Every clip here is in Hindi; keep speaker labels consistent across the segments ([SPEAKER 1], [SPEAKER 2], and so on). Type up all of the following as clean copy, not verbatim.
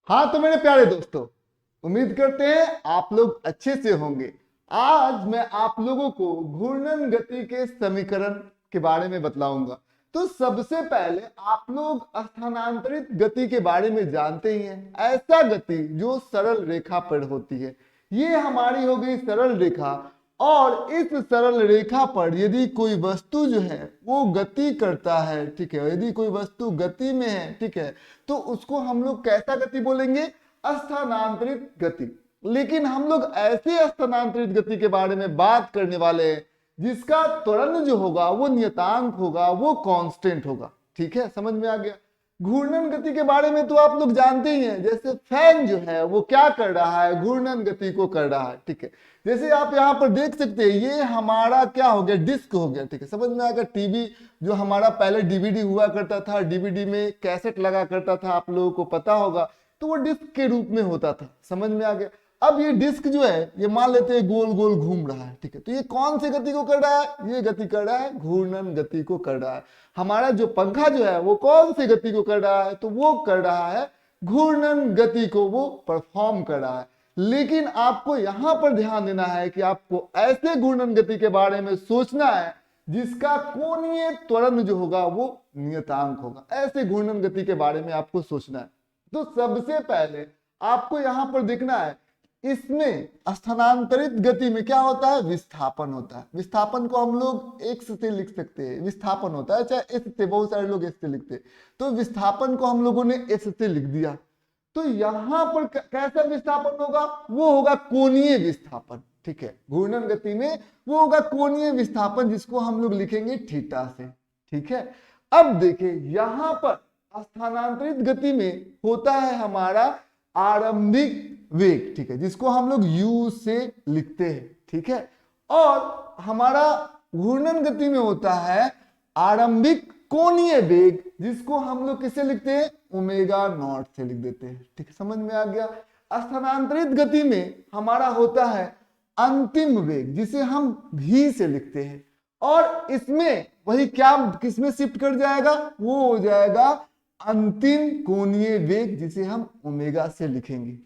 [SPEAKER 1] हाँ तो मेरे प्यारे दोस्तों, उम्मीद करते हैं आप लोग अच्छे से होंगे। आज मैं आप लोगों को घूर्णन गति के समीकरण के बारे में बतलाऊंगा। तो सबसे पहले आप लोग स्थानांतरित गति के बारे में जानते ही हैं। ऐसा गति जो सरल रेखा पर होती है, ये हमारी हो गई सरल रेखा। और इस सरल रेखा पर यदि कोई वस्तु जो है वो गति करता है, ठीक है, यदि कोई वस्तु गति में है, ठीक है, तो उसको हम लोग कैसा गति बोलेंगे? स्थानांतरित गति। लेकिन हम लोग ऐसे स्थानांतरित गति के बारे में बात करने वाले हैं जिसका त्वरण जो होगा वो नियतांक होगा, वो कांस्टेंट होगा। ठीक है, समझ में आ गया। घूर्णन गति के बारे में तो आप लोग जानते ही हैं। जैसे फैन जो है वो क्या कर रहा है? घूर्णन गति को कर रहा है। ठीक है, जैसे आप यहाँ पर देख सकते हैं, ये हमारा क्या हो गया? डिस्क हो गया। ठीक है, समझ में आ गया। टीवी जो हमारा पहले डीवीडी हुआ करता था, डीवीडी में कैसेट लगा करता था, आप लोगों को पता होगा, तो वो डिस्क के रूप में होता था। समझ में आ गया। अब ये डिस्क जो है ये मान लेते हैं गोल गोल घूम रहा है। ठीक है, तो ये कौन सी गति को कर रहा है? ये गति कर रहा है घूर्णन गति को कर रहा है। हमारा जो पंखा जो है वो कौन सी गति को कर रहा है? तो वो कर रहा है घूर्णन गति को, वो परफॉर्म कर रहा है। लेकिन आपको यहां पर ध्यान देना है कि आपको ऐसे घूर्णन गति के बारे में सोचना है जिसका कोणीय त्वरण जो होगा वो नियतांक होगा। ऐसे घूर्णन गति के बारे में आपको सोचना है। तो सबसे पहले आपको यहां पर देखना है, इसमें स्थानांतरित गति में क्या होता है? विस्थापन होता है। विस्थापन को हम लोग एक्स से लिख सकते हैं। विस्थापन होता है, चाहे एस से, बहुत सारे लोग एस से लिखते हैं। तो विस्थापन को हम लोगों ने एस से लिख दिया। तो यहां पर कैसा विस्थापन होगा? वो होगा कोणीय विस्थापन। ठीक है, घूर्णन गति में वो होगा कोणीय विस्थापन, जिसको हम लोग लिखेंगे थीटा से। ठीक है, अब देखिए यहां पर स्थानांतरित गति में होता है हमारा आरंभिक वेग। ठीक है, जिसको हम लोग u से लिखते हैं। ठीक है, और हमारा घूर्णन गति में होता है आरंभिक कोणीय वेग, जिसको हम लोग किससे लिखते हैं? ओमेगा नॉट से लिख देते हैं। ठीक है, समझ में आ गया। स्थानांतरित गति में हमारा होता है अंतिम वेग, जिसे हम v से लिखते हैं। और इसमें वही क्या किसमें शिफ्ट कर जाएगा? वो हो जाएगा अंतिम कोणीय वेग, जिसे हम ओमेगा से लिखेंगे।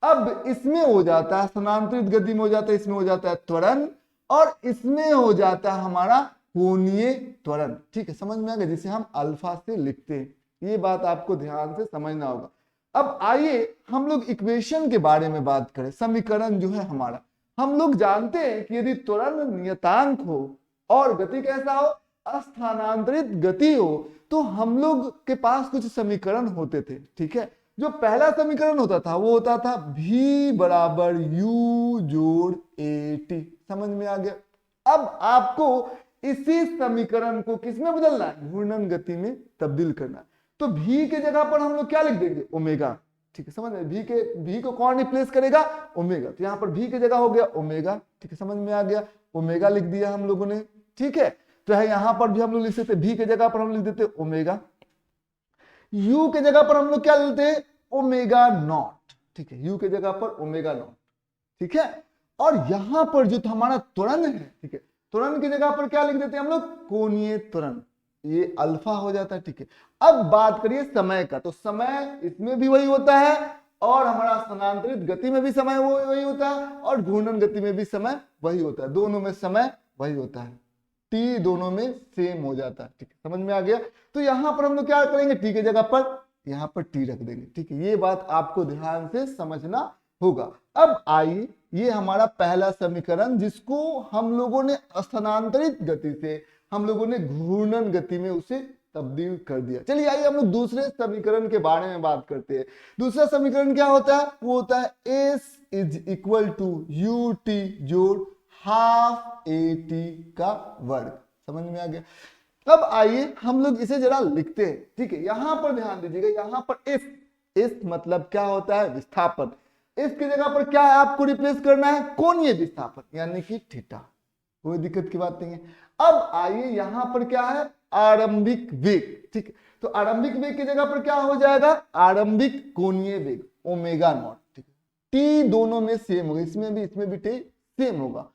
[SPEAKER 1] अब इसमें हो जाता है स्थानांतरित गति में हो जाता है, इसमें हो जाता है त्वरण, और इसमें हो जाता है हमारा कोणीय त्वरण। ठीक है, समझ में आ गया, जिसे हम अल्फा से लिखते हैं। ये बात आपको ध्यान से समझना होगा। अब आइए हम लोग इक्वेशन के बारे में बात करें। समीकरण जो है हमारा, हम लोग जानते हैं कि यदि त्वरण नियतांक हो और गति कैसा हो? स्थानांतरित गति हो, तो हम लोग के पास कुछ समीकरण होते थे। ठीक है, जो पहला समीकरण होता था वो होता था v बराबर u जोड़ at। समझ में आ गया। अब आपको इसी समीकरण को किसमें बदलना है? घूर्णन गति में तब्दील करना है। तो v के जगह पर हम लोग क्या लिख देंगे? ओमेगा। ठीक है, समझ में? v को कौन रिप्लेस करेगा? ओमेगा। तो यहाँ पर v की जगह हो गया ओमेगा। ठीक है, समझ में आ गया। ओमेगा लिख दिया हम लोगों ने। ठीक है, तो है यहाँ पर भी हम लोग लिख सकते हैं, v के जगह पर हम लिख देते ओमेगा। u के जगह पर हम लोग क्या लेते हैं? Omega naught. ठीक है, u के जगह पर ओमेगा नॉट। ठीक है, और यहां पर जो हमारा त्वरण है, ठीक है, त्वरण की जगह पर क्या लिख देते हैं हम लोग? कोणीय त्वरण। ये अल्फा हो जाता है। ठीक है, अब बात करिए समय का। तो समय इसमें भी वही होता है, और हमारा स्थानांतरित गति में भी समय वही होता है, और घूर्णन गति में भी समय वही होता है। दोनों में समय वही होता है। टी दोनों में सेम हो जाता है। ठीक है, समझ में आ गया। तो यहां पर हम लोग क्या करेंगे? टी के जगह पर यहां पर टी रख देंगे। ठीक है, ये बात आपको ध्यान से समझना होगा। अब आइए, ये हमारा पहला समीकरण, जिसको हम लोगों ने स्थानांतरित गति से हम लोगों ने घूर्णन गति में उसे तब्दील कर दिया। चलिए आइए हम लोग दूसरे समीकरण के बारे में बात करते हैं। दूसरा समीकरण क्या होता है? वो होता है s is equal to U T जोड़ हाफ ए टी का वर्ग। समझ में आ गया। अब आइए हम लोग इसे जरा लिखते हैं। ठीक है, यहां पर ध्यान दीजिएगा, यहां पर इस मतलब क्या होता है? विस्थापन। इसकी जगह पर क्या है आपको रिप्लेस करना है? कोणीय विस्थापन, यानी कि थीटा। कोई दिक्कत की बात नहीं है। अब आइए यहां पर क्या है? आरंभिक वेग। ठीक है, तो आरंभिक वेग की जगह पर क्या हो जाएगा? आरंभिक कोणीय वेग ओमेगा नॉट। ठीक है, टी दोनों में सेम होगा, इसमें भी टी सेम होगा।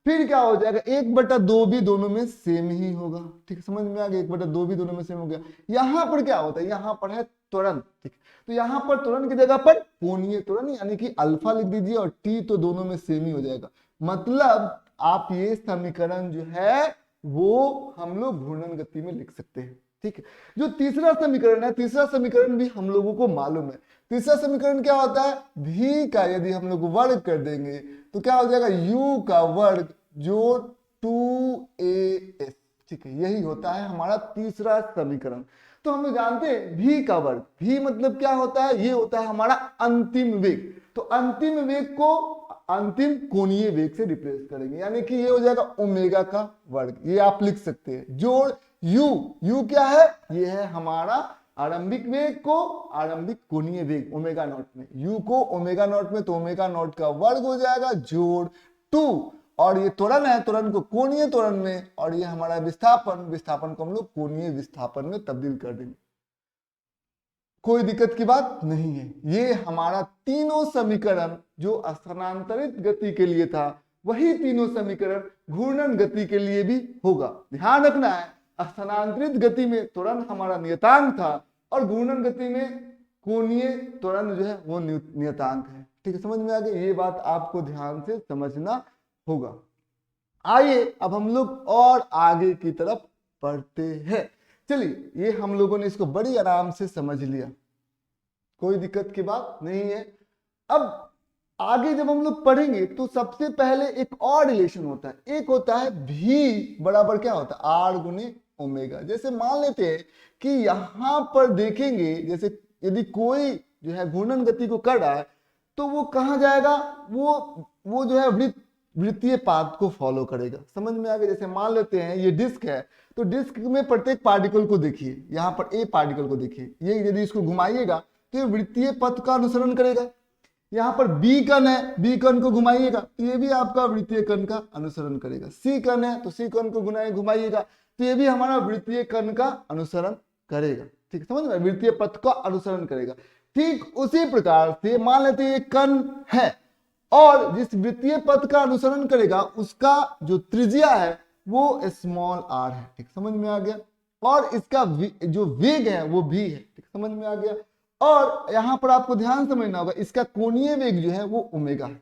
[SPEAKER 1] फिर क्या हो जाएगा? 1/2 भी दोनों में सेम ही होगा। ठीक है, समझ में आ गया। 1/2 भी दोनों में सेम हो गया। यहां पर क्या होता है? यहां पर है त्वरण, ठीक। तो यहाँ पर त्वरण की जगह पर कोणीय त्वरण यानी कि अल्फा लिख दीजिए और टी तो दोनों में सेम ही हो जाएगा। मतलब आप ये समीकरण जो है वो हम लोग घूर्णन गति में लिख सकते हैं, ठीक है। जो तीसरा समीकरण है, तीसरा समीकरण भी हम लोगों को मालूम है। तीसरा समीकरण क्या होता है, v का यदि हम लोग वर्ग कर देंगे तो क्या हो जाएगा, u का वर्ग जोड़ 2as, ठीक है। यही होता है हमारा तीसरा समीकरण। तो हम लोग जानते हैं v का वर्ग, v मतलब क्या होता है, ये होता है हमारा अंतिम वेग। तो अंतिम वेग को अंतिम कोणीय वेग से रिप्लेस करेंगे, यानी कि ये हो जाएगा ओमेगा का वर्ग, ये आप लिख सकते हैं। जोड़ u क्या है, ये है हमारा आरंभिक वेग को आरंभिक कोणीय वेग ओमेगा नॉट में, u को ओमेगा नॉट में, तो ओमेगा नॉट का वर्ग हो जाएगा जोड़ 2, और ये त्वरण है, त्वरण को कोणीय त्वरण में, और ये हमारा विस्थापन, विस्थापन को हम लोग कोणीय विस्थापन में तब्दील कर देंगे। कोई दिक्कत की बात नहीं है। ये हमारा तीनों समीकरण जो स्थानांतरित गति के लिए था, वही तीनों समीकरण घूर्णन गति के लिए भी होगा। ध्यान रखना है, स्थानांतरित गति में त्वरण हमारा नियतांक था और घूर्णन गति में कोणीय त्वरण जो है वो नियतांक है, ठीक है। समझ में आ गया, ये बात आपको ध्यान से समझना होगा। आइए अब हम लोग और आगे की तरफ बढ़ते हैं। चलिए, ये हम लोगों ने इसको बड़ी आराम से समझ लिया, कोई दिक्कत की बात नहीं है। अब आगे जब हम लोग पढ़ेंगे तो सबसे पहले एक और रिलेशन होता है, एक होता है v बराबर क्या होता है, r गुने ओमेगा। जैसे मान लेते हैं कि यहां पर देखेंगे, जैसे यदि कोई जो है घूर्णन गति को कर रहा है तो वो कहां जाएगा, वो जो है वृत्तीय पाथ को फॉलो करेगा। समझ में आ गया। जैसे मान लेते हैं ये डिस्क है, तो डिस्क में प्रत्येक पार्टिकल को देखिए, यहाँ पर ए पार्टिकल को देखिए, ये यदि इसको घुमाइएगा तो ये वृत्तीय पथ का अनुसरण करेगा। यहाँ पर बी कण है, बी कण को घुमाइएगा तो ये भी आपका वृत्तीय कण का अनुसरण करेगा। सी कण है तो सी कण को घुमाइएगा तो ये भी हमारा वृत्तीय कण का अनुसरण करेगा, ठीक है। समझ में, वृत्तीय पथ का अनुसरण करेगा। ठीक उसी प्रकार से मान लेते हैं ये कण है और जिस वृत्तीय पथ का अनुसरण करेगा उसका जो त्रिज्या है वो स्मॉल r है, ठीक। समझ में आ गया। और इसका जो वेग है वो v है, ठीक। समझ में आ गया। और यहां पर आपको ध्यान समझना होगा, इसका कोणीय वेग जो है वो ओमेगा है,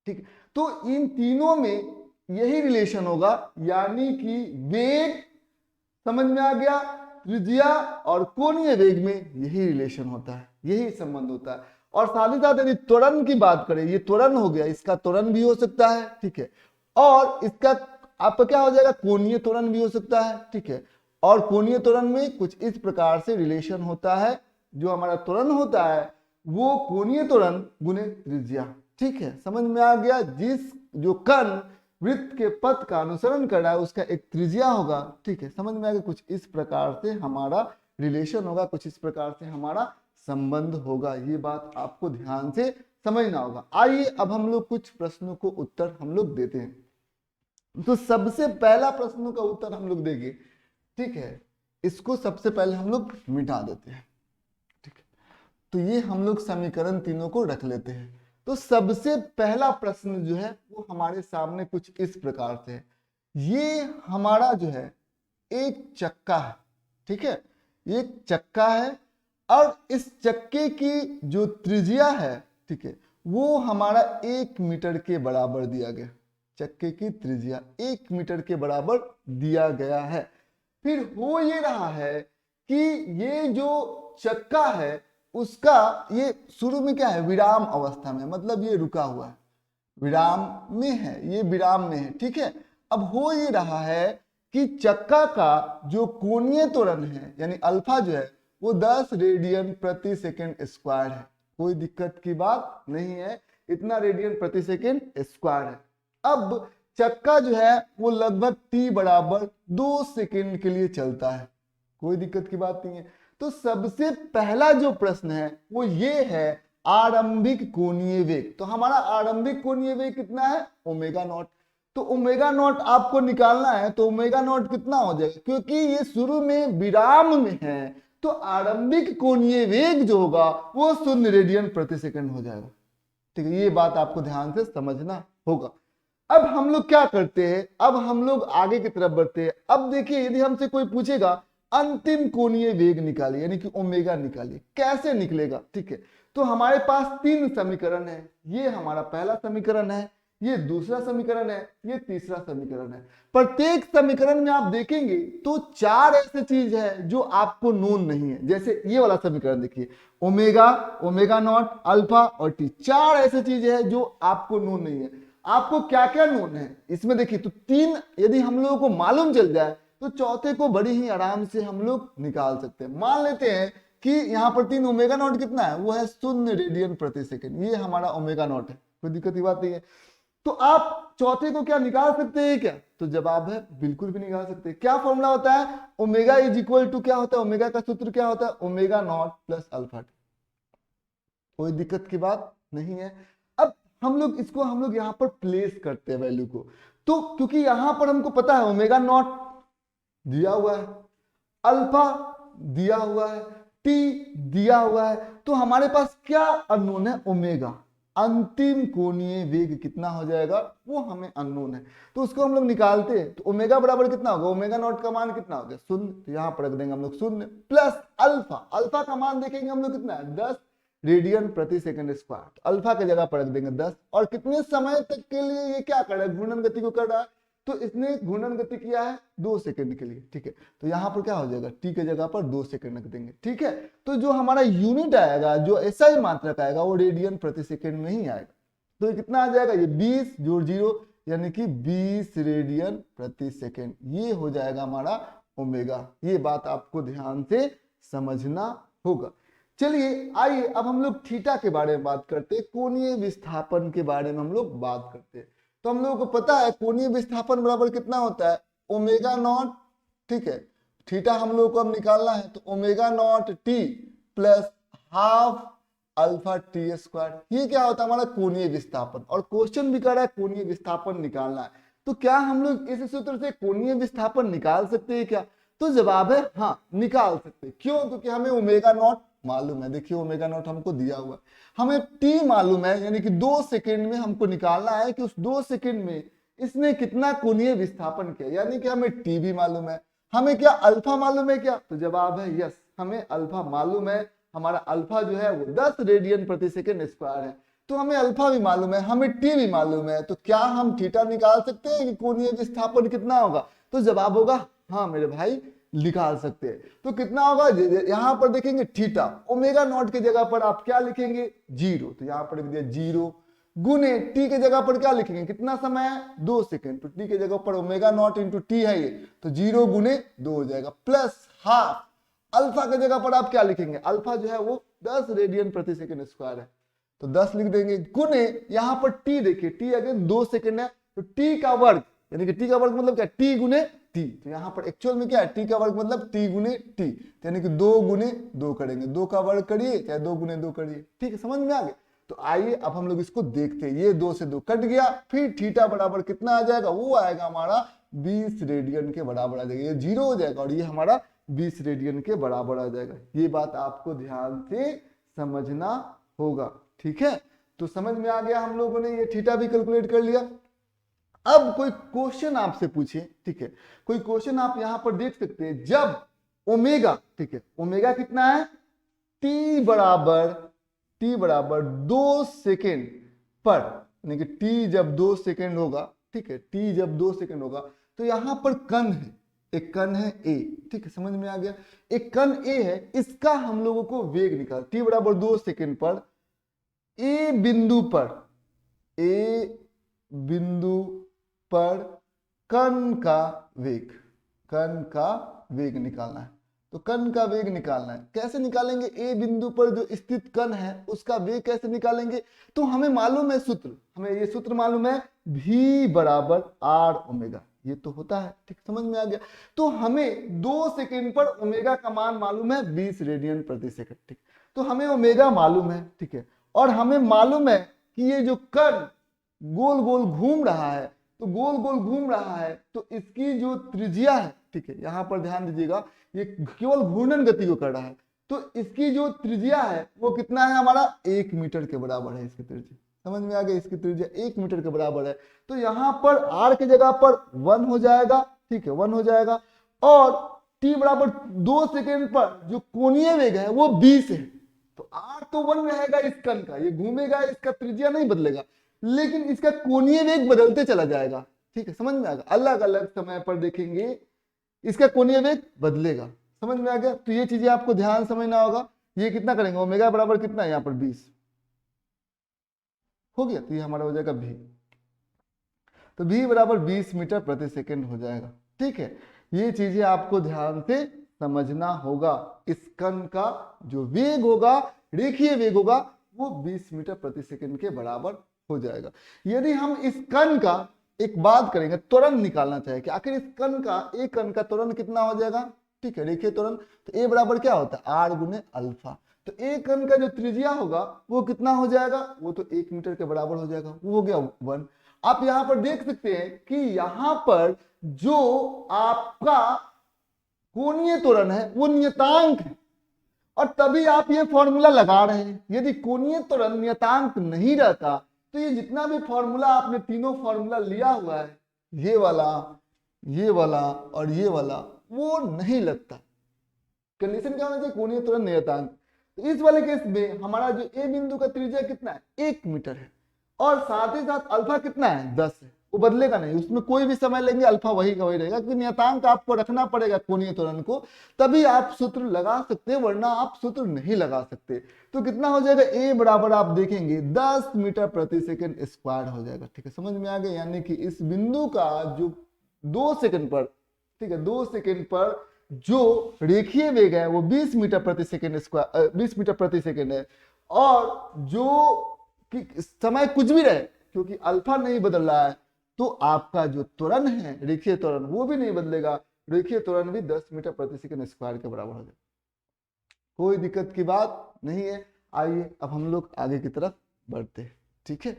[SPEAKER 1] ठीक। तो इन तीनों में यही रिलेशन होगा, यानी कि वेग, समझ में आ गया, त्रिज्या और कोणीय वेग में यही रिलेशन होता है, यही संबंध होता है। और साथ ही साथ यदि त्वरण की बात करें, ये त्वरण हो गया, इसका त्वरण भी हो सकता है, ठीक है। और इसका आपका क्या हो जाएगा, कोणीय त्वरण भी हो सकता है, ठीक है। और कोणीय त्वरण में कुछ इस प्रकार से रिलेशन होता है, जो हमारा त्वरण होता है वो कोणीय त्वरण गुने त्रिज्या, ठीक है। समझ में आ गया। जिस जो कण वृत्त के पथ का अनुसरण कर रहा है उसका एक त्रिज्या होगा, ठीक है। समझ में आ गया। कुछ इस प्रकार से हमारा रिलेशन होगा, कुछ इस प्रकार से हमारा संबंध होगा, ये बात आपको ध्यान से समझना होगा। आइए अब हम लोग कुछ प्रश्नों को उत्तर हम लोग देते हैं। तो सबसे पहला प्रश्न का उत्तर हम लोग देंगे, ठीक है। इसको सबसे पहले हम लोग मिटा देते हैं, ठीक है। तो ये हम लोग समीकरण तीनों को रख लेते हैं। तो सबसे पहला प्रश्न जो है वो हमारे सामने कुछ इस प्रकार से है। ये हमारा जो है एक चक्का है, ठीक है। ये चक्का है और इस चक्के की जो त्रिज्या है, ठीक है, वो हमारा 1 मीटर के बराबर दिया गया। चक्के की त्रिज्या 1 मीटर के बराबर दिया गया है। फिर हो ये रहा है कि ये जो चक्का है उसका ये शुरू में क्या है, विराम अवस्था में, मतलब ये रुका हुआ है, विराम में है, ये विराम में है, ठीक है। अब हो ये रहा है कि चक्का का जो कोणीय त्वरण है यानी अल्फा जो है वो 10 रेडियन प्रति सेकंड स्क्वायर है। कोई दिक्कत की बात नहीं है, इतना रेडियन प्रति सेकंड स्क्वायर है। अब चक्का जो है वो लगभग t बराबर 2 सेकंड के लिए चलता है, कोई दिक्कत की बात नहीं है। तो सबसे पहला जो प्रश्न है वो ये है आरंभिक कोणीय वेग। तो हमारा आरंभिक कोणीय वेग कितना है, ओमेगा नॉट। तो ओमेगा नॉट आपको निकालना है, तो ओमेगा नॉट कितना हो जाएगा, क्योंकि ये शुरू में विराम में है तो आरंभिक कोणीय वेग जो होगा वो 0 रेडियन प्रति सेकंड हो जाएगा, ठीक है। ये बात आपको ध्यान से समझना होगा। अब हम लोग क्या करते हैं, अब हम लोग आगे की तरफ बढ़ते हैं। अब देखिए, यदि हमसे कोई पूछेगा अंतिम कोणीय वेग निकालिए, यानी कि ओमेगा निकालिए। कैसे निकलेगा? ठीक है, तो हमारे पास 3 समीकरण है। ये हमारा पहला समीकरण है, ये दूसरा समीकरण है, ये तीसरा समीकरण है। प्रत्येक समीकरण में आप देखेंगे तो 4 ऐसे चीज है जो आपको नोन नहीं है। जैसे ये वाला समीकरण देखिए, ओमेगा, ओमेगा नॉट, अल्फा और टी, 4 ऐसे चीज है जो आपको नोन नहीं है। आपको क्या क्या नोन है इसमें देखिए, तो 3 यदि हम लोगों को मालूम चल जाए तो चौथे को बड़ी ही आराम से हम लोग निकाल सकते हैं। मान लेते हैं कि यहाँ पर 3 ओमेगा नॉट कितना है, वो है 0 रेडियन प्रति सेकंड। ये हमारा ओमेगा नॉट है, कोई दिक्कत की बात नहीं है। तो आप चौथे को क्या निकाल सकते हैं क्या? तो जवाब है बिल्कुल भी निकाल सकते हैं। क्या फॉर्मूला होता है? ओमेगा इज इक्वल टू क्या होता है? ओमेगा का सूत्र क्या होता है? Omega naught plus alpha T. कोई दिक्कत की बात नहीं है। अब हम लोग यहाँ पर प्लेस करते हैं वैल्यू को। तो क्योंकि यहाँ पर हमको पता है ओमेगा नॉट दिया हुआ है, अल्फा दिया हुआ है, टी दिया हुआ है, तो हमारे पास क्या अननोन है? ओमेगा। अंतिम कोणीय वेग कितना हो जाएगा वो हमें अननोन है, तो उसको हम लोग निकालते हैं। तो ओमेगा बराबर कितना होगा? ओमेगा नॉट का मान कितना होगा? 0। तो यहाँ पर रख देंगे हम लोग 0 प्लस अल्फा। अल्फा का मान देखेंगे हम लोग कितना है? 10 रेडियन प्रति सेकंड स्क्वायर। अल्फा की जगह पर रख देंगे 10। और कितने समय तक के लिए ये क्या कर रहा है? घूर्णन गति को कर रहा है। तो इसने घूर्णन गति किया है 2 सेकंड के लिए। ठीक है, तो यहाँ पर क्या हो जाएगा? टी के जगह पर 2 सेकंड रख देंगे। ठीक है, तो जो हमारा यूनिट आएगा, जो एसआई मात्रक आएगा, वो रेडियन प्रति सेकंड में ही आएगा। तो ये कितना आ जाएगा? ये 20 जोड़ 0 यानी कि 20 रेडियन प्रति सेकंड। ये हो जाएगा हमारा ओमेगा। ये बात आपको ध्यान से समझना होगा। चलिए आइए अब हम लोग थीटा के बारे में बात करते हैं, कोणीय विस्थापन के बारे में हम लोग बात करते हैं। तो हम लोगों को पता है कोणीय विस्थापन बराबर कितना होता है? Omega naught. ठीक है, थीटा हम लोग को अब निकालना है, तो omega naught T plus half alpha T square. ये क्या होता है? हमारा कोणीय विस्थापन। और क्वेश्चन भी कर रहा है कोणीय विस्थापन निकालना है। तो क्या हम लोग इस सूत्र से कोणीय विस्थापन निकाल सकते हैं क्या? तो जवाब है हाँ, निकाल सकते हैं। क्यों? क्योंकि हमें ओमेगा नॉट मालूम है। देखिए ओमेगा नॉट हमको दिया हुआ है, हमें टी मालूम है, यानी कि 2 सेकंड में हमको निकालना है कि उस 2 सेकंड में इसने कितना कोणीय विस्थापन किया, यानी कि हमें टी भी मालूम है। हमें क्या अल्फा मालूम है क्या? तो जवाब है यस, हमें अल्फा मालूम है। हमारा अल्फा जो है वो 10 रेडियन प्रति सेकंड स्क्वायर है। तो हमें अल्फा भी मालूम है, हमें टी भी मालूम है। तो क्या हम थीटा निकाल सकते हैं कि कोणीय विस्थापन कितना होगा? तो जवाब होगा हाँ मेरे भाई, निकाल सकते हैं। तो कितना होगा? यहां पर देखेंगे थीटा, ओमेगा नॉट की जगह पर आप क्या लिखेंगे? 0। तो यहां पर लिख दिया 0 गुने टी के जगह पर क्या लिखेंगे? कितना समय है? 2 सेकंड। तो टी के जगह पर ओमेगा नॉट इंटू टी है ये, तो 0 गुने 2 हो जाएगा प्लस हाफ। अल्फा की जगह पर आप क्या लिखेंगे? अल्फा जो है वो 10 रेडियन प्रति सेकंड स्क्वायर है, तो 10 लिख देंगे गुने यहाँ पर टी। देखिए टी अगेन 2 सेकंड है, तो टी का वर्ग, यानी कि टी का वर्ग मतलब क्या? टी गुने टी। तो यहाँ पर एक्चुअल में क्या है? टी का वर्ग मतलब टी गुने टी, यानी कि 2 गुने 2 करेंगे। 2 का वर्ग करिए चाहे 2 गुने 2 करिए। ठीक है, समझ में आ गया? तो आइए अब हम लोग इसको देखते हैं। ये 2 से 2 कट गया, फिर थीटा बराबर कितना आ जाएगा? वो आएगा हमारा 20 रेडियन के बराबर आ जाएगा। ये 0 हो जाएगा और ये हमारा 20 रेडियन के बराबर आ जाएगा। ये बात आपको ध्यान से समझना होगा। ठीक है, तो समझ में आ गया। हम लोगों ने ये थीटा भी कैलकुलेट कर लिया। अब कोई क्वेश्चन आपसे पूछे, ठीक है, कोई क्वेश्चन आप यहां पर देख सकते हैं, जब ओमेगा, ठीक है, ओमेगा कितना है? टी बराबर 2 सेकेंड पर, यानी कि टी जब 2 सेकेंड होगा, ठीक है, टी जब 2 सेकेंड होगा, तो यहां पर कण है, एक कण है ए। ठीक है, समझ में आ गया? एक कण ए है, इसका हम लोगों को वेग निकाल। टी बराबर 2 सेकेंड पर ए बिंदु पर कण का वेग निकालना है। तो कण का वेग निकालना है, कैसे निकालेंगे? ए बिंदु पर जो स्थित कण है उसका वेग कैसे निकालेंगे? तो हमें मालूम है सूत्र, हमें ये सूत्र मालूम है, v बराबर आर ओमेगा। ये तो होता है, ठीक, समझ में आ गया? तो हमें 2 सेकेंड पर ओमेगा का मान मालूम है 20 रेडियन प्रति सेकंड। ठीक, तो हमें ओमेगा मालूम है, ठीक है, और हमें मालूम है कि ये जो कण गोल गोल घूम रहा है, तो गोल गोल घूम रहा है, तो इसकी जो त्रिज्या है, ठीक है, यहां पर ध्यान दीजिएगा, ये केवल घूर्णन गति को कर रहा है, तो इसकी जो त्रिज्या है वो कितना है? हमारा 1 मीटर के बराबर है इसकी त्रिज्या। समझ में आ गया? इसकी त्रिज्या 1 मीटर के बराबर है। तो यहां पर r की जगह पर 1 हो जाएगा, ठीक है, 1 हो जाएगा, और t बराबर 2 सेकेंड पर जो कोणीय वेग है वो 20 है, तो r तो 1 रहेगा इस कण का, ये घूमेगा, इसका त्रिज्या नहीं बदलेगा, लेकिन इसका कोणीय वेग बदलते चला जाएगा। ठीक है, समझ में आ गया, अलग अलग समय पर देखेंगे इसका कोणीय वेग बदलेगा। समझ में आ गया, तो ये चीजें आपको ध्यान समझना होगा। ये कितना करेंगे, ओमेगा बराबर कितना है यहाँ पर 20 हो गया, तो ये हमारा हो जाएगा v, तो v बराबर 20 मीटर प्रति सेकंड हो जाएगा। ठीक है, ये चीजें आपको ध्यान से समझना होगा। इस कण का जो वेग होगा, रेखीय वेग होगा, वो 20 मीटर प्रति सेकंड के बराबर हो जाएगा। यदि हम इस कण का एक बात करेंगे, त्वरण निकालना चाहे कि आखिर इस कण का, एक कण का त्वरण कितना हो जाएगा, ठीक है, रेखीय त्वरण, तो a बराबर क्या होता है, r गुने अल्फा, तो एक कण का जो त्रिज्या होगा वो कितना हो जाएगा, वो तो 1 मीटर के बराबर हो जाएगा, वो हो गया 1। आप यहां पर देख सकते हैं कि यहां पर जो आपका कोणीय त्वरण है वो नियतांक है, और तभी आप ये फॉर्मूला लगा रहे हैं। यदि कोणीय त्वरण नियतांक नहीं रहता तो ये जितना भी फॉर्मूला आपने तीनों फॉर्मूला लिया हुआ है, ये वाला, ये वाला और ये वाला, वो नहीं लगता। कंडीशन क्या होना चाहिए, कोणीय त्वरण नियतांक। तो इस वाले केस में हमारा जो ए बिंदु का त्रिज्या कितना है, 1 मीटर है, और साथ ही साथ अल्फा कितना है, 10 है, वो बदलेगा नहीं, उसमें कोई भी समय लेंगे अल्फा वही का वही रहेगा, क्योंकि नियतांक आपको रखना पड़ेगा कोणीय त्वरण को, तभी आप सूत्र लगा सकते हैं, वरना आप सूत्र नहीं लगा सकते। तो कितना हो जाएगा, ए बराबर आप देखेंगे 10 मीटर प्रति सेकंड स्क्वायर हो जाएगा। ठीक है, समझ में आ गया, यानी कि इस बिंदु का जो 2 सेकंड पर, ठीक है, 2 सेकंड पर जो रेखीय वेग है वो 20 मीटर प्रति सेकंड स्क्वायर, 20 मीटर प्रति सेकंड है, और जो कि समय कुछ भी रहे, क्योंकि अल्फा नहीं बदल रहा है, तो आपका जो त्वरण है, रेखीय त्वरण, वो भी नहीं बदलेगा, रेखीय त्वरण भी 10 मीटर प्रति सेकंड स्क्वायर के बराबर हो जाएगा। कोई दिक्कत की बात नहीं है। आइए अब हम लोग आगे की तरफ बढ़ते हैं। ठीक है,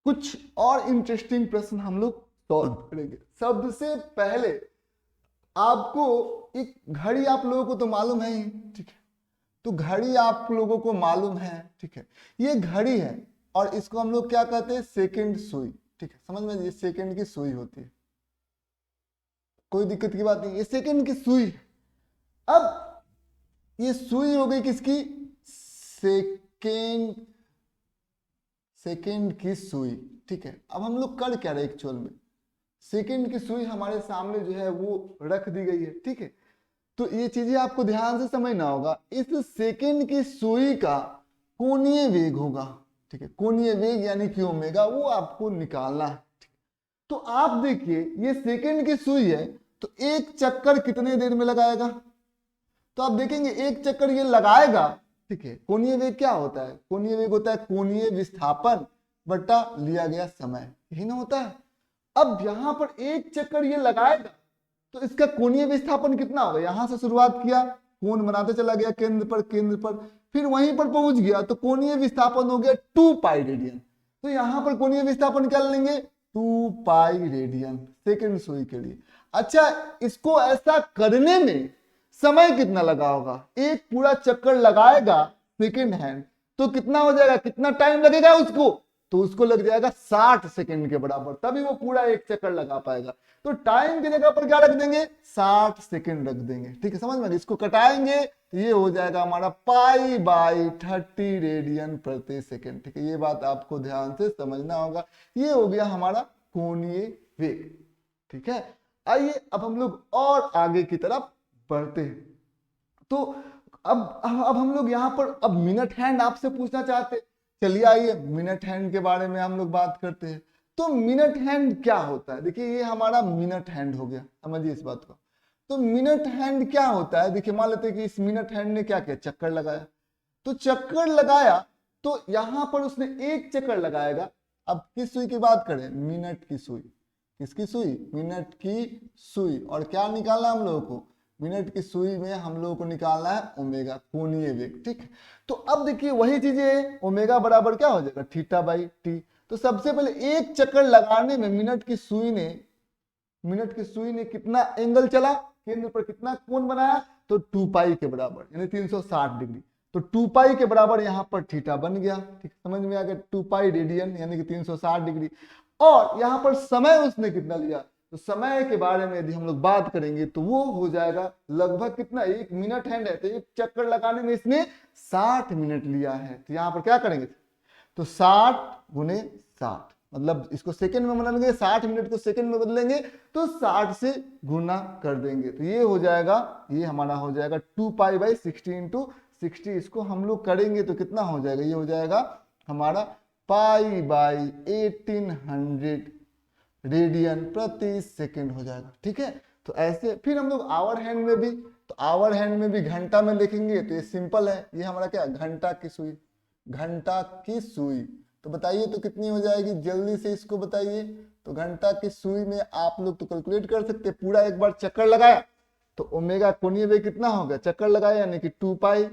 [SPEAKER 1] कुछ और इंटरेस्टिंग प्रश्न हम लोग सॉल्व करेंगे। सबसे पहले आपको एक घड़ी, आप लोगों को तो मालूम है ही, ठीक है, तो घड़ी आप लोगों को मालूम है, ठीक है, ये घड़ी है और इसको हम लोग क्या कहते हैं, सेकंड सुई। ठीक है, समझ में, ये सेकंड की सुई होती है, कोई दिक्कत की बात नहीं, ये सेकंड की सुई है। अब ये सुई हो गई किसकी, सेकंड की सुई। ठीक है, अब हम लोग कर क्या रहे, एक्चुअल में सेकंड की सुई हमारे सामने जो है वो रख दी गई है। ठीक है, तो ये चीजें आपको ध्यान से समझना होगा। इस सेकंड की सुई का कोणीय वेग होगा, ठीक है, कोणीय वेग यानी कि ओमेगा, वो आपको निकालना है। तो आप देखिए, ये सेकंड की सुई है, तो एक चक्कर कितने देर में लगाएगा, तो आप देखेंगे एक चक्कर ये लगाएगा। ठीक है, कोणीय वेग क्या होता है, कोणीय वेग होता है कोणीय विस्थापन बटा लिया गया समय, यही ना होता है। अब यहां पर एक चक्कर ये लगाएगा तो इसका कोणीय विस्थापन कितना होगा, यहां से शुरुआत किया, कोण बनाते चला गया केंद्र पर, फिर वहीं पर पहुंच गया, तो कोणीय विस्थापन हो गया 2 पाई रेडियन। तो यहां पर कोणीय विस्थापन क्या लेंगे, 2 पाई रेडियन सेकंड सुई के लिए। अच्छा, इसको ऐसा करने में समय कितना लगा होगा, एक पूरा चक्कर लगाएगा सेकंड हैंड, तो कितना हो जाएगा, कितना टाइम लगेगा उसको, तो उसको लग जाएगा 60 सेकंड के बराबर, तभी वो पूरा एक चक्कर लगा पाएगा। तो टाइम की जगह पर क्या रख देंगे, 60 सेकंड रख देंगे। ठीक है, समझ में, इसको कटाएंगे तो ये हो जाएगा हमारा पाई बाई 30 रेडियन प्रति सेकंड। ठीक है, ये बात आपको ध्यान से समझना होगा। ये हो गया हमारा कोणीय वेग। ठीक है, आइए अब हम लोग और आगे की तरफ बढ़ते हैं। तो अब हम लोग यहाँ पर अब मिनट हैंड आपसे पूछना चाहते हैं। चलिए आइए मिनट हैंड के बारे में हम लोग बात करते हैं। तो मिनट हैंड क्या होता है, देखिए ये हमारा मिनट हैंड हो गया, समझिए इस बात को। तो मिनट हैंड क्या होता है, देखिए मान लेते हैं कि इस मिनट हैंड ने क्या किया, चक्कर लगाया, तो चक्कर लगाया तो यहां पर उसने एक चक्कर लगाएगा। अब किस सुई की बात करें, मिनट की सुई, किसकी सुई, मिनट की सुई, और क्या निकालना हम लोगों को, मिनट की सुई में हम लोगों को निकालना है ओमेगा, कोणीय वेग। ठीक है, तो अब देखिए वही चीजें, ओमेगा बराबर क्या हो जाएगा थीटा बाई टी। तो सबसे पहले एक चक्कर लगाने में मिनट की सुई ने कितना एंगल चला, केंद्र पर कितना कोण बनाया, तो 2 पाई के बराबर यानी 360 डिग्री। तो 2 पाई के बराबर यहाँ पर थीटा बन गया। ठीक, समझ में आ गया, 2 पाई रेडियन यानी कि 360 डिग्री। और यहाँ पर समय उसने कितना लिया, तो समय के बारे में यदि हम लोग बात करेंगे तो वो हो जाएगा लगभग कितना, 1 मिनट हैंड है, तो एक चक्कर लगाने में इसने 60 मिनट लिया है। तो यहाँ पर क्या करेंगे, तो 60 गुने 60, मतलब इसको सेकंड में बदलेंगे, 60 मिनट को सेकंड में बदलेंगे तो 60 से गुना कर देंगे। तो ये हो जाएगा, ये हमारा हो जाएगा 2 पाई बाई 60 इंटू 60। इसको हम लोग करेंगे तो कितना हो जाएगा, ये हो जाएगा हमारा पाई बाई 1800 रेडियन प्रति सेकंड हो जाएगा। ठीक है, तो ऐसे फिर हम लोग आवर हैंड में भी, तो आवर हैंड में भी घंटा में लिखेंगे तो ये सिंपल है, ये हमारा क्या घंटा की सुई, घंटा की सुई। तो बताइए तो कितनी हो जाएगी, जल्दी से इसको बताइए। तो घंटा की सुई में आप लोग तो कैलकुलेट कर सकते हैं, पूरा एक बार चक्कर लगाया तो ओमेगा कोणीय वेग कितना हो गया, चक्कर लगाया यानी कि 2 पाई,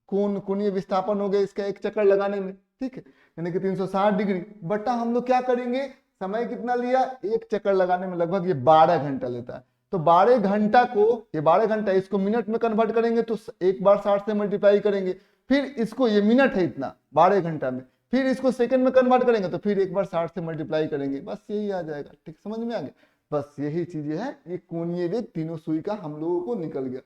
[SPEAKER 1] कोणीय विस्थापन हो गया इसका एक चक्कर लगाने में। ठीक है, यानी कि 360 डिग्री बटा हम लोग क्या करेंगे, समय कितना लिया, एक चक्कर लगाने में लगभग ये 12 घंटा लेता है। तो 12 घंटा को, ये 12 घंटा इसको मिनट में कन्वर्ट करेंगे तो एक बार 60 से मल्टीप्लाई करेंगे, फिर इसको, ये मिनट है इतना 12 घंटा में, फिर इसको सेकंड में कन्वर्ट करेंगे तो फिर एक बार 60 से मल्टीप्लाई करेंगे, बस यही आ जाएगा। ठीक, समझ में आ गया, बस यही चीजें हैं, ये कोणीय वेग तीनों सुई का हम लोगों को निकल गया।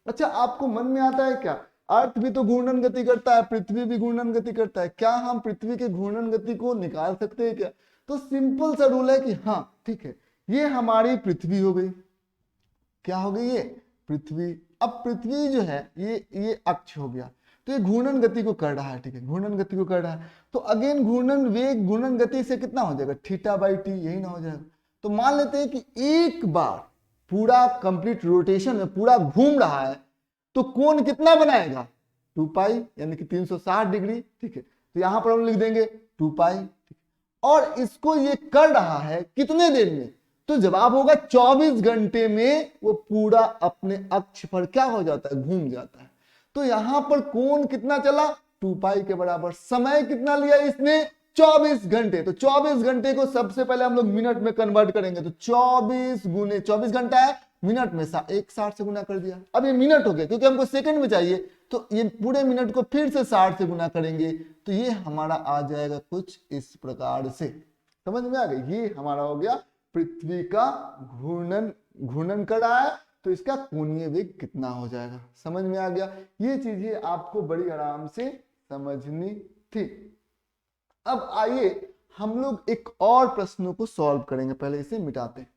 [SPEAKER 1] अच्छा, आपको मन में आता है क्या, अर्थ भी तो घूर्णन गति करता है, पृथ्वी भी घूर्णन गति करता है, क्या हम पृथ्वी के घूर्णन गति को निकाल सकते हैं क्या? तो सिंपल सा रूल है कि हाँ ठीक है, ये हमारी पृथ्वी हो गई, क्या हो गई ये पृथ्वी। अब पृथ्वी जो है ये अक्ष हो गया, तो ये घूर्णन गति को कर रहा है। ठीक है, घूर्णन गति को कर रहा है, तो अगेन घूर्णन वेग घूर्णन गति से कितना हो जाएगा, थीटा बाई टी, यही ना हो जाएगा। तो मान लेते हैं कि एक बार पूरा कंप्लीट रोटेशन में पूरा घूम रहा है तो कोण कितना बनाएगा, 2 पाई यानी कि 360 डिग्री। ठीक है, तो यहां पर हम लिख देंगे 2 पाई। और इसको ये कर रहा है कितने देर में, तो जवाब होगा 24 घंटे में वो पूरा अपने अक्ष पर क्या हो जाता है, घूम जाता है। तो यहां पर कोण कितना चला, 2 पाई के बराबर। समय कितना लिया इसने, 24 घंटे। तो 24 घंटे को सबसे पहले हम लोग मिनट में कन्वर्ट करेंगे, तो 24 गुने 24 घंटा है, मिनट में एक 60 से गुना कर दिया। अब ये मिनट हो गया क्योंकि हमको सेकंड में चाहिए, तो ये पूरे मिनट को फिर से 60 से गुना करेंगे, तो ये हमारा आ जाएगा कुछ इस प्रकार से। समझ में आ गई, ये हमारा हो गया पृथ्वी का घूर्णन कर रहा है, तो इसका कोणीय वेग कितना हो जाएगा। समझ में आ गया, ये चीजें आपको बड़ी आराम से समझनी थी। अब आइए हम लोग एक और प्रश्नों को सॉल्व करेंगे, पहले इसे मिटाते हैं।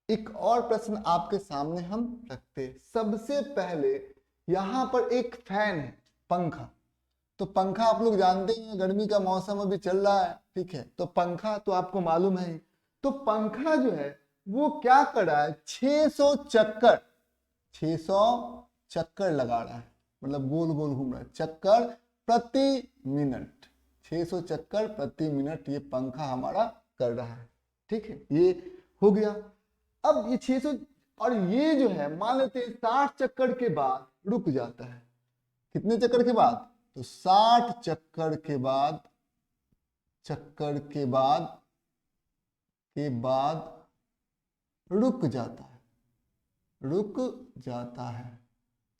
[SPEAKER 1] एक और प्रश्न आपके सामने हम रखते हैं। सबसे पहले यहां पर एक फैन है, पंखा। तो पंखा आप लोग जानते हैं, गर्मी का मौसम अभी चल रहा है। ठीक है, तो पंखा तो आपको मालूम है। तो पंखा जो है वो क्या कर रहा है, 600 चक्कर लगा रहा है, मतलब गोल गोल घूम रहा है, चक्कर प्रति मिनट, 600 चक्कर प्रति मिनट ये पंखा हमारा कर रहा है। ठीक है, ये हो गया। अब ये 600 और ये जो है मान लेते हैं 60 चक्कर के बाद रुक जाता है। कितने चक्कर के बाद, तो 60 चक्कर के बाद रुक जाता है।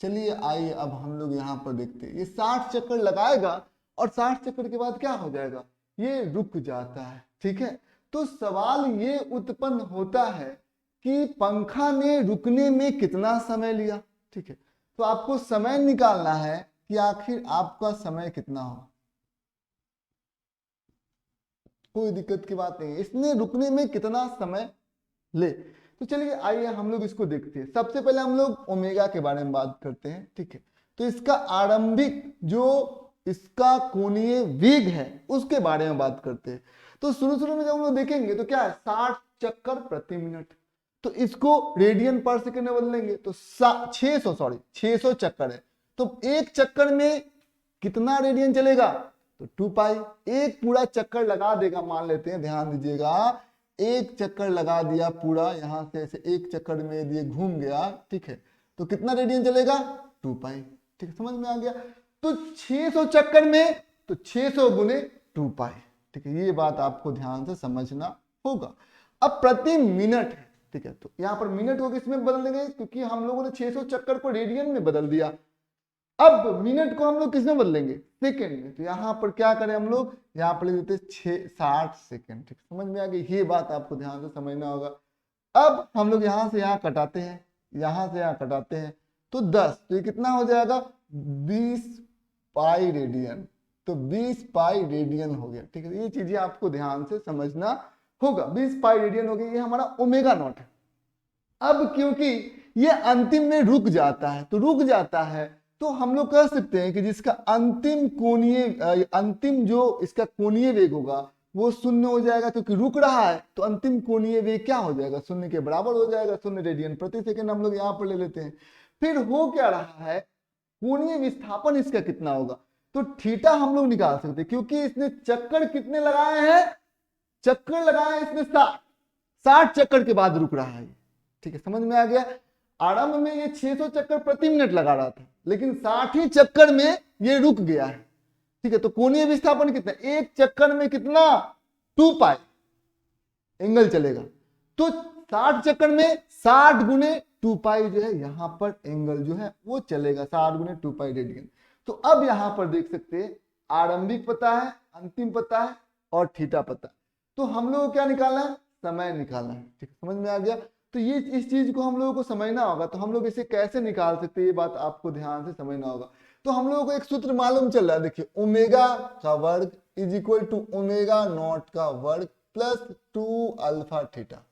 [SPEAKER 1] चलिए आइए अब हम लोग यहाँ पर देखते हैं, ये 60 चक्कर लगाएगा और 60 चक्कर के बाद क्या हो जाएगा, ये रुक जाता है। ठीक है, तो सवाल ये उत्पन्न होता है कि पंखा ने रुकने में कितना समय लिया। ठीक है, तो आपको समय निकालना है कि आखिर आपका समय कितना हो। कोई दिक्कत की बात नहीं है, इसने रुकने में कितना समय ले। तो चलिए आइए हम लोग इसको देखते हैं। सबसे पहले हम लोग ओमेगा के बारे में बात करते हैं। ठीक है, तो इसका आरंभिक जो इसका कोणीय वेग है उसके बारे में बात करते हैं। तो शुरू में जब हम लोग देखेंगे तो क्या है, 60 चक्कर प्रति मिनट। तो इसको रेडियन पर सेकेंड में बदलेंगे तो 600 चक्कर है, तो एक चक्कर में कितना रेडियन चलेगा, तो 2 पाई। एक पूरा चक्कर लगा देगा, मान लेते हैं, ध्यान दीजिएगा, एक चक्कर लगा दिया पूरा, यहां से ऐसे एक चक्कर में ये घूम गया, ठीक है, तो कितना रेडियन चलेगा, 2 पाई। ठीक है, समझ में आ गया। तो 600 चक्कर में तो 600 गुने 2 पाई। ठीक है, ये बात आपको ध्यान से समझना होगा। अब प्रति मिनट है, ठीक है, तो यहां पर मिनट को किसमें बदल देंगे, क्योंकि हम लोगों ने 600 चक्कर को रेडियन में बदल दिया। अब मिनट को हम लोग किसमें बदलेंगे, सेकंड में। तो यहाँ पर क्या करें हम लोग, यहाँ पर लिख देते 60 सेकंड। ठीक, समझ में आ गई, ये बात आपको ध्यान से समझना होगा। अब हम लोग यहाँ से यहाँ कटाते हैं, यहाँ से यहाँ कटाते हैं, तो 10, तो ये कितना हो जाएगा, 20 पाई रेडियन। तो 20 पाई रेडियन हो गया। ठीक है, ये चीजें आपको ध्यान से समझना होगा। 20 पाई रेडियन हो गया, ये हमारा ओमेगा नॉट है। अब क्योंकि ये अंतिम में रुक जाता है, तो रुक जाता है, तो हम लोग कह सकते हैं कि जिसका अंतिम जो इसका कोणीय वेग होगा वो शून्य हो जाएगा, क्योंकि रुक रहा है, तो अंतिम कोणीय वेग क्या हो जाएगा, शून्य के बराबर हो जाएगा, 0 रेडियन प्रति सेकंड हम लोग यहाँ पर ले लेते हैं। फिर हो क्या रहा है, कोणीय विस्थापन इसका कितना होगा, तो थीटा हम लोग निकाल सकते हैं, क्योंकि इसने चक्कर कितने लगाए हैं, चक्कर लगाए इसने 60 चक्कर के बाद रुक रहा है। ठीक है, समझ में आ गया। आरंभ में ये 600 चक्कर प्रति मिनट लगा रहा था, लेकिन 60 ही चक्कर में ये रुक गया है। ठीक है, तो कोणीय विस्थापन कितना, एक चक्कर में कितना, 2 पाई एंगल चलेगा। तो 60 चक्कर में 60 गुने 2 पाई जो है यहाँ पर एंगल जो है वो चलेगा, 60 गुने 2 पाई रेडियन। तो अब यहाँ पर देख सकते हैं, आरंभिक पता है, अंतिम पता है और थीटा पता है। तो हम लोग को क्या निकालना है, समय निकालना है। ठीक है, समझ में आ गया। तो ये इस चीज को हम लोगों को समझना होगा। तो हम लोग इसे कैसे निकाल सकते हैं, ये बात आपको ध्यान से समझना होगा। तो हम लोगों को एक सूत्र मालूम चल रहा है, देखिए, ओमेगा का वर्ग is equal to omega naught का वर्ग प्लस 2 अल्फा थीटा।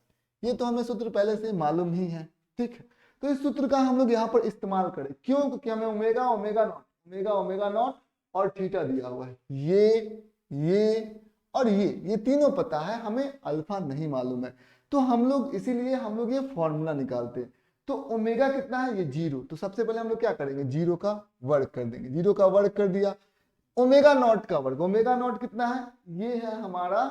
[SPEAKER 1] ये तो हमें सूत्र पहले से मालूम ही है। ठीक है, तो इस सूत्र का हम लोग यहाँ पर इस्तेमाल करें, क्यों, क्योंकि हमें ओमेगा ओमेगा नॉट और थीटा दिया हुआ है, ये और ये तीनों पता है, हमें अल्फा नहीं मालूम है। तो हम लोग इसीलिए हम लोग ये फॉर्मूला निकालते हैं। तो ओमेगा कितना है, ये 0, तो सबसे पहले हम लोग क्या करेंगे, 0 का वर्ग कर देंगे। 0 का वर्ग कर दिया, ओमेगा नॉट का वर्ग, ओमेगा नॉट कितना है, ये है हमारा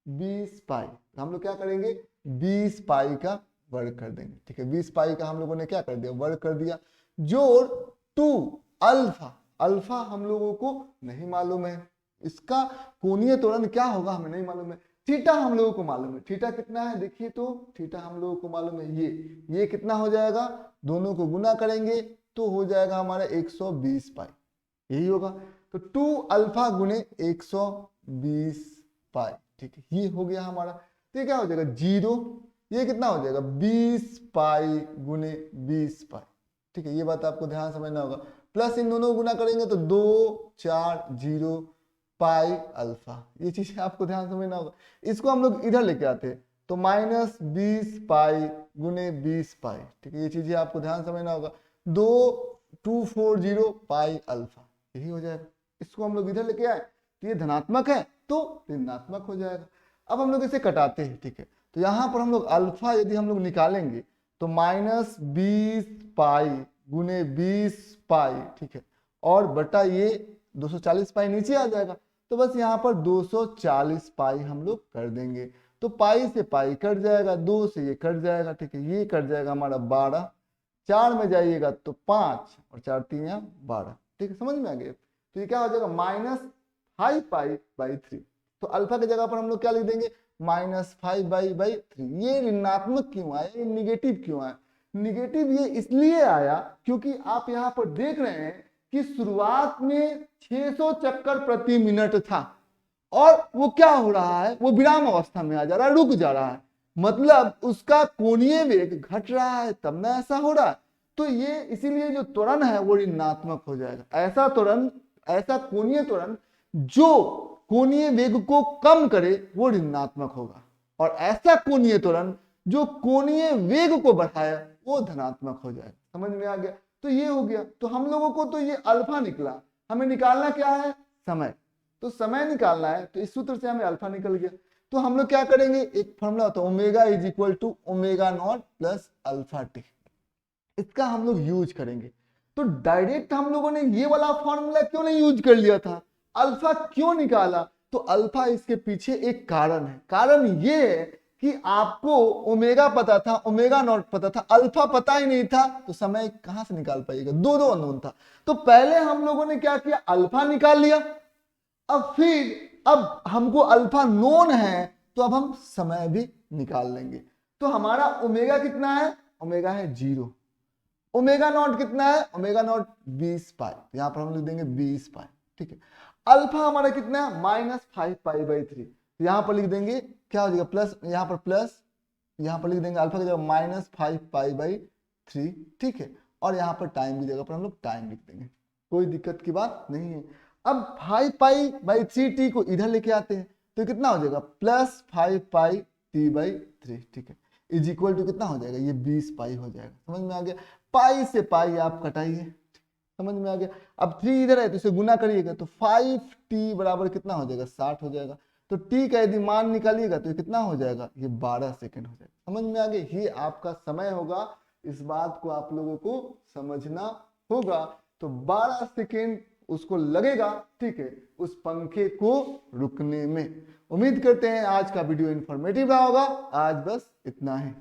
[SPEAKER 1] 20 पाई। तो हम लोग क्या करेंगे, 20 पाई का वर्ग कर देंगे। ठीक है, 20 पाई का हम लोगों ने क्या कर दिया, वर्ग कर दिया, जोड़ 2 अल्फा। अल्फा हम लोगों को नहीं मालूम है, इसका कोणीय त्वरण क्या होगा हमें नहीं मालूम है। थीटा हम लोगों को मालूम है, थीटा कितना है, देखिए, तो थीटा हम लोगों को मालूम है, ये कितना हो जाएगा, दोनों को गुना करेंगे तो हो जाएगा हमारा 120 पाई, यही होगा। तो 2 अल्फा गुने 120 पाई। ठीक है, ये हो गया हमारा। तो ये क्या हो जाएगा, 0, ये कितना हो जाएगा, 20 पाई गुने 20 पाई। ठीक है, ये बात आपको ध्यान समझना होगा। प्लस इन दोनों को गुना करेंगे तो 2 4 0 पाई अल्फा, ये चीज आपको ध्यान समझना होगा। इसको हम लोग इधर लेके आते हैं, तो माइनस 20 पाई गुने 20 पाई। ठीक है, ये चीजें आपको ध्यान समझना होगा। 240 पाई अल्फा, यही हो जाएगा। इसको हम लोग इधर लेके आए, तो ये धनात्मक है तो ऋणात्मक हो जाएगा। अब हम लोग इसे कटाते हैं। ठीक है, तो यहाँ पर हम लोग अल्फा यदि हम लोग निकालेंगे तो माइनस 20 पाई गुने 20 पाई। ठीक है, और बटा ये 240 पाई नीचे आ जाएगा, तो बस यहाँ पर 240 पाई हम लोग कर देंगे। तो पाई से पाई कट जाएगा, 2 से ये कट जाएगा। ठीक है, ये कट जाएगा हमारा 12, 4 में जाइएगा तो 5 और 4 3 12। ठीक है, समझ में आ गया। तो ये क्या हो जाएगा, -5 पाई बाई 3। तो अल्फा की जगह पर हम लोग क्या लिख देंगे, -5 बाई 3। ये ऋणात्मक क्यों आया, ये निगेटिव क्यों आया, निगेटिव ये इसलिए आया क्योंकि आप यहाँ पर देख रहे हैं कि शुरुआत में 600 चक्कर प्रति मिनट था और वो क्या हो रहा है, वो विराम अवस्था में आ जा रहा है, रुक जा रहा है, मतलब उसका कोणीय वेग घट रहा है, तब ना ऐसा हो रहा है। तो ये इसीलिए जो त्वरण है वो ऋणात्मक हो जाएगा। ऐसा त्वरण, ऐसा कोणीय त्वरण जो कोणीय वेग को कम करे वो ऋणात्मक होगा, और ऐसा कोणीय त्वरण जो कोणीय वेग को बढ़ाए वो धनात्मक हो जाएगा। समझ में आ गया। तो ये हो गया। तो हम लोगों को तो ये अल्फा निकला, हमें निकालना क्या है, समय। तो समय निकालना है, तो इस सूत्र से हमें अल्फा निकल गया। तो हम लोग क्या करेंगे, एक फॉर्मूला होता है omega is equal to omega naught plus alpha T, इसका हम लोग यूज करेंगे। तो डायरेक्ट हम लोगों ने ये वाला फॉर्मूला क्यों नहीं यूज कर लिया था, अल्फा क्यों निकाला? तो अल्फा इसके पीछे एक कारण है, कारण ये है कि आपको ओमेगा पता था, ओमेगा नॉट पता था, अल्फा पता ही नहीं था, तो समय कहां से निकाल पाइएगा, दो दो अननोन था। तो पहले हम लोगों ने क्या किया, अल्फा निकाल लिया, अब हमको अल्फा नोन है, तो अब हम समय भी निकाल लेंगे। तो हमारा ओमेगा कितना है, ओमेगा है 0, ओमेगा नॉट कितना है, ओमेगा नॉट 20 पाई, यहां पर हम लिख देंगे 20 पाई, ठीक है। अल्फा हमारा कितना है, -5 पाई बाई 3, यहां पर लिख देंगे क्या हो जाएगा, प्लस, यहां पर प्लस, यहां पर लिख देंगे अल्फा की जगह -5 पाई बाई 3, ठीक है। और यहां पर टाइम की जगह पर हम लोग टाइम लिख देंगे, कोई दिक्कत की बात नहीं है। अब 5 पाई बाई 3 टी को इधर लेके आते हैं, तो कितना हो जाएगा, +5 पाई टी बाई 3, ठीक है, इज इक्वल टू कितना हो जाएगा, ये 20 पाई हो जाएगा। समझ में आ गया, पाई से पाई आप कटाइए, समझ में आ गया। अब 3 इधर है तो इसे गुना करिएगा, तो 5t बराबर कितना हो जाएगा, 60 हो जाएगा। तो t का यदि मान निकालिएगा तो ये कितना हो जाएगा, ये 12 सेकंड हो जाएगा। समझ में आ गया, ये आपका समय होगा, इस बात को आप लोगों को समझना होगा। तो 12 सेकंड उसको लगेगा, ठीक है, उस पंखे को रुकने में। उम्मीद करते हैं आज का वीडियो इंफॉर्मेटिव रहा होगा। आज बस इतना ही।